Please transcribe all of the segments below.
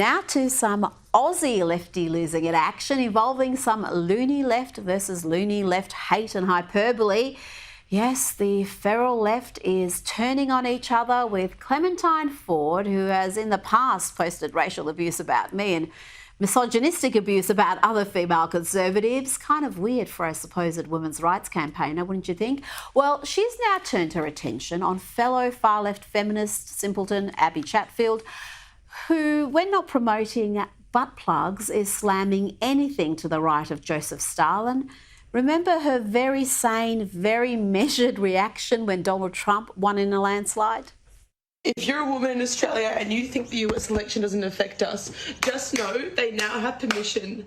Now to some Aussie lefty losing it action involving some loony left versus loony left hate and hyperbole. Yes, the feral left is turning on each other with Clementine Ford, who has in the past posted racial abuse about me and misogynistic abuse about other female conservatives. Kind of weird for a supposed women's rights campaigner, wouldn't you think? Well, she's now turned her attention on fellow far-left feminist simpleton Abbie Chatfield, who, when not promoting butt plugs, is slamming anything to the right of Joseph Stalin. Remember her very sane, very measured reaction when Donald Trump won in a landslide? If you're a woman in Australia and you think the US election doesn't affect us, just know they now have permission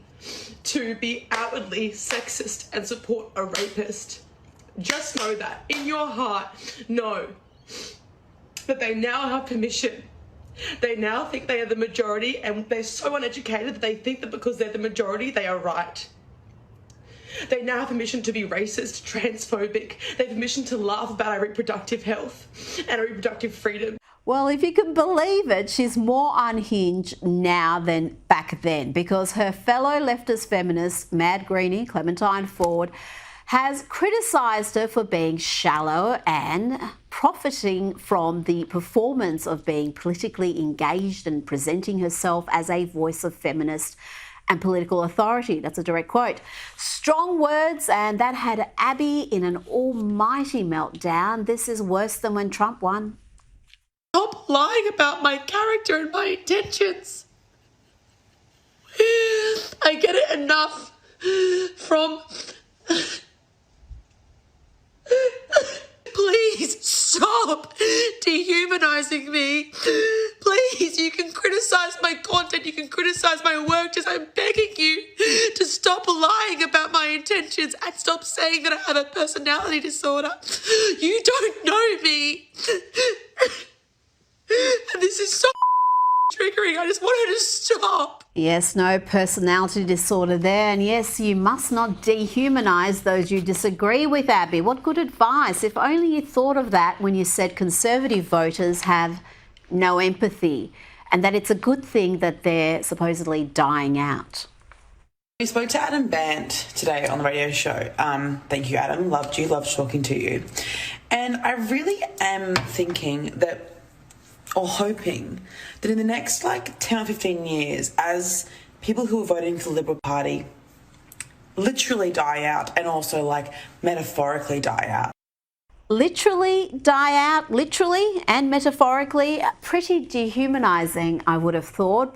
to be outwardly sexist and support a rapist. Just know that. In your heart, know that they now have permission. They now think they are the majority, and they're so uneducated that they think that because they're the majority, they are right. They now have permission to be racist, transphobic. They have permission to laugh about our reproductive health and our reproductive freedom. Well, if you can believe it, she's more unhinged now than back then, because her fellow leftist feminist, Mad Greenie, Clementine Ford, has criticised her for being shallow and profiting from the performance of being politically engaged and presenting herself as a voice of feminist and political authority. That's a direct quote. Strong words, and that had Abbie in an almighty meltdown. This is worse than when Trump won. Stop lying about my character and my intentions. I get it enough from... Please stop dehumanizing me. Please, you can criticize my content, you can criticize my work, just I'm begging you to stop lying about my intentions and stop saying that I have a personality disorder. You don't know me. And this is so triggering. I just want her to stop. Yes, no personality disorder there. And yes, you must not dehumanise those you disagree with, Abbie. What good advice. If only you thought of that when you said Conservative voters have no empathy and that it's a good thing that they're supposedly dying out. We spoke to Adam Bant today on the radio show. Thank you, Adam. Loved you. Loved talking to you. And I really am thinking that, or hoping that in the next 10 or 15 years, as people who are voting for the Liberal Party literally die out and also metaphorically die out. Literally die out, literally and metaphorically, pretty dehumanising, I would have thought.